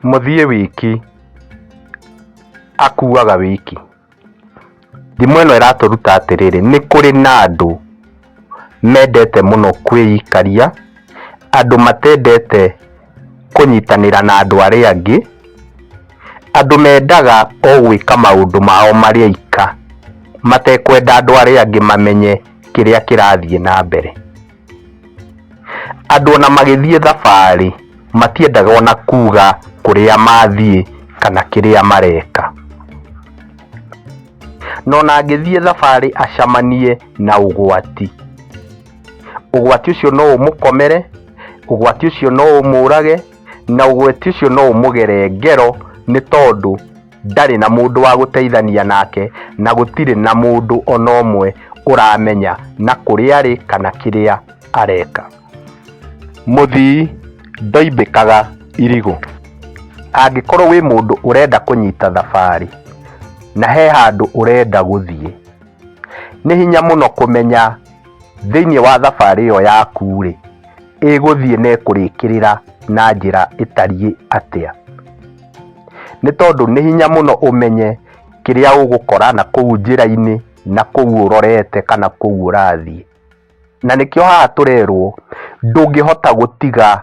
Mũthiĩ wiki akuaga wiki. Thimũ ĩno ĩratũruta atĩrĩrĩ, nĩ kũrĩ na andũ mendete mũno kwĩikaria, andũ matendete kũnyitanĩra na andũ arĩa angĩ, andũ mendaga o gwĩka maũndũ mao marĩ aika, matekwenda andũ arĩa angĩ mamenye kĩrĩa kĩrathiĩ na mbere. Andũ ona magĩthiĩ thabarĩ matiendaga ona kuga kũrĩa mathiĩ kana kĩrĩa mareka. No na angĩthiĩ thabarĩ acamanie na ũgwati, ũgwati ũcio no ũmũkomere, ũgwati ũcio no ũmũrage, na ũgwati ũcio no ũmũgere ngero, nĩ tondũ ndarĩ na mũndũ wa gũteithania nake, na gũtirĩ na mũndũ ona ũmwe ũramenya na kũrĩa arĩ kana kĩrĩa areka. Mũthii ndoimbĩkaga irigũ. Angĩkorwo wĩ mũndũ ũrenda kũnyita thabarĩ na he handũ ũrenda gũthiĩ, nĩ hinya mũno kũmenya thĩinĩ wa thabarĩ ĩyo yaku rĩ, ĩgũthiĩ na ĩkũrĩkĩrĩra na njĩra ĩtariĩ atĩa. Nĩ tondũ nĩ hinya mũno ũmenye kĩrĩa ũgũkora na kũu njĩra-inĩ, na kũu ũrorete kana kũu ũrathiĩ. Na nĩkĩo haha tũrerwo ndũngĩhota gũtiga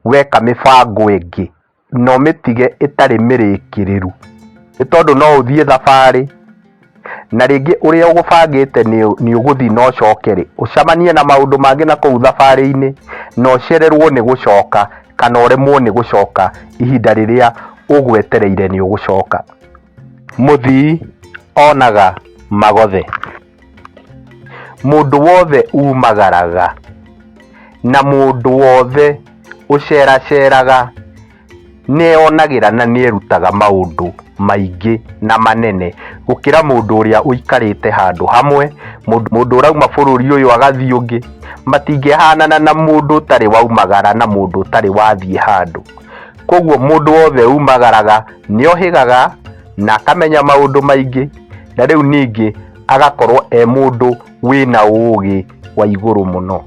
weka mĩbango ĩngĩ no mĩtige ĩtarĩ mĩrĩkĩrĩru, nĩ tondũ no ũthiĩ thabarĩ na rĩngĩ ũrĩa ũgũbangĩte nĩ ũgũthiĩ na ũcoke rĩ, ũcamanie na maũndũ mangĩ na kũu thabarĩ-inĩ, na ũcererwo nĩ gũcoka kana ũremwo nĩ gũcoka ihinda rĩrĩa ũgwetereire nĩ ũgũcoka. Mũthii onaga magothe. Mũndũ wothe umagaraga na mũndũ wothe ũceraceraga nĩonagĩra na nĩerutaga maũndũ maingĩ na manene gũkĩra mũndũ ũrĩa ũikarĩte handũ hamwe, mũndũ ũrauma bũrũri ũyũ agathiĩ ũngĩ. Matingĩhanana na mũndũ ũtarĩ waumagara na mũndũ ũtarĩ wathiĩ handũ. Koguo mũndũ wothe umagaraga nĩohĩgaga na akamenya maũndũ maingĩ, na rĩu ningĩ agakorwo mũndũ wĩna ũũgĩ wa igũrũ mũno.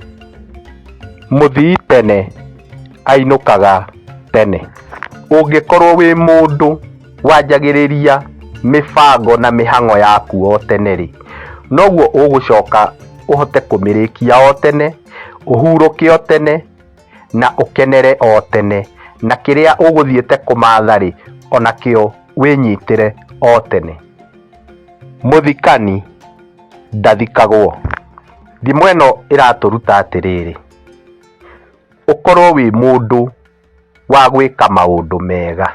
Mũthii tene ainũkaga tene. Ũngĩkorwo wĩ mũndũ wanjagĩrĩria mĩbango na mĩhang'o yaku o tene rĩ, noguo ũgũcoka ũhote kũmĩrĩkia o tene, ũhurũke o tene na ũkenere o tene, na kĩrĩa ũgũthiĩte kũmatha rĩ, onakĩo wĩnyitĩre o tene. Mũthikani ndathikagwo. Thimũ ĩno ĩratũruta atĩrĩrĩ, ũkorwo wĩ mũndũ wa gwĩka maũndũ mega,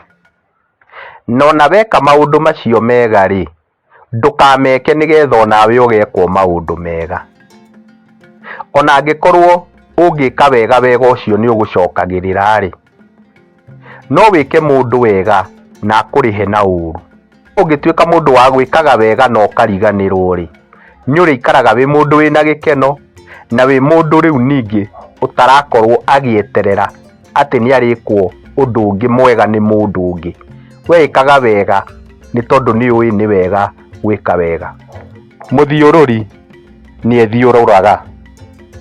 no na weka maũndũ macio mega rĩ, ndũkameke nĩgetha onawe ũgekwo maũndũ mega. Ona angĩkorwo ũngĩka wega wega ũcio nĩ ũgũcokagĩrĩra rĩ, no wĩke mũndũ wega na akũrĩhe na ũũru. Ũngĩtuĩka mũndũ wa gwĩkaga wega na ũkariganĩrwo rĩ, nĩũrĩikaraga wĩ mũndũ wĩna gĩkeno, na wĩ mũndũ rĩu ningĩ ũtarakorwo agĩeterera atĩ nĩarĩkwo ũndũ ũngĩ mwega nĩ mũndũ ũngĩ. We ĩkaga wega nĩ tondũ nĩũĩ nĩ wega gwĩka wega. Mũthiũrũri nĩethiũrũraga.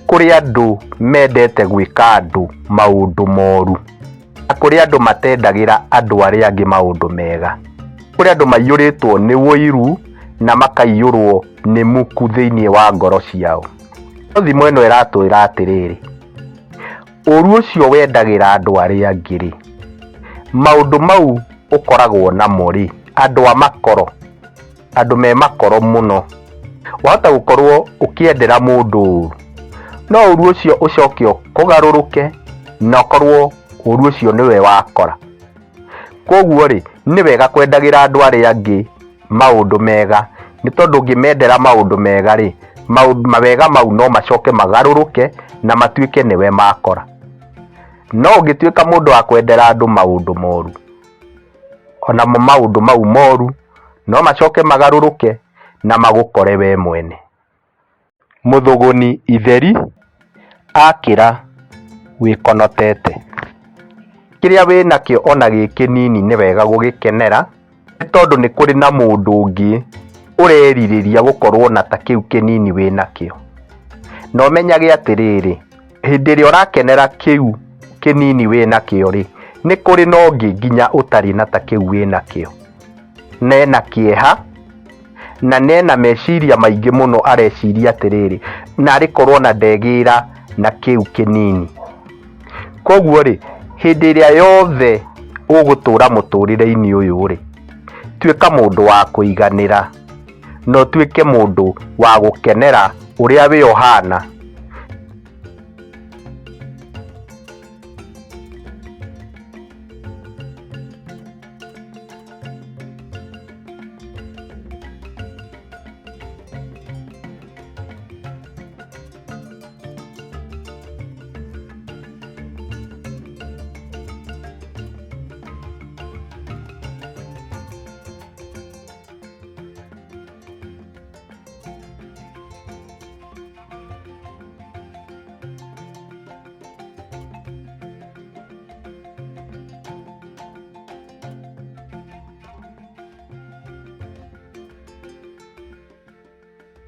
Kũrĩ andũ mendete gwĩka andũ maũndũ moru, na kũrĩ andũ matendagĩra andũ arĩa angĩ maũndũ mega. Kũrĩ andũ maiyũrĩtwo nĩ wũiru na makaiyũrwo nĩ muku thĩinĩ wa ngoro ciao. Thimũ ĩno ĩratwĩra atĩrĩrĩ, ũru ũcio wendagĩra andũ arĩa angĩ rĩ, maũndũ mau ũkoragwo namo rĩ, andũ a makoro, andũ me makoro mũno, wahota gũkorwo ũkĩendera mũndũ ũru, no ũru ũcio ũcoke kũgarũrũke na ũkorwo ũru ũcio nĩwe wakora. Koguo rĩ, nĩ wega kwendagĩra andũ arĩa angĩ maũndũ mega, nĩ tondũ ũngĩmendera maũndũ mega rĩ, mawega mau no macoke magarũrũke na matuĩke nĩwe makora. No ũngĩtuĩka mũndũ wa kwendera andũ maũndũ moru, onamo maũndũ mau moru no macoke magarũrũke na magũkore we mwene. Mũthũgũni itheri akĩra wĩkonotete. Kĩrĩa wĩnakĩo ona gĩ kĩnini nĩ wega gũgĩkenera, nĩ tondũ nĩ kũrĩ na mũndũ ũngĩ ũrerirĩria gũkorwo na ta kĩu kĩnini wĩnakĩo. No menyage atĩrĩrĩ, hĩndĩ ĩrĩa ũrakenera kĩu kĩnini wĩnakĩo rĩ, nĩ kũrĩ na ũngĩ nginya ũtarĩ na ta kĩu wĩnakĩo, nena kĩeha na nena meciria maingĩ mũno, areciria atĩrĩrĩ, narĩ korwo na ndegĩra na kĩu kĩnini. Koguo rĩ, hĩndĩ ĩrĩa yothe ũgũtũra mũtũrĩre-inĩ ũyũ rĩ, tuĩka mũndũ wa kũiganĩra, no tuĩke mũndũ wa gũkenera ũrĩa we ũhana.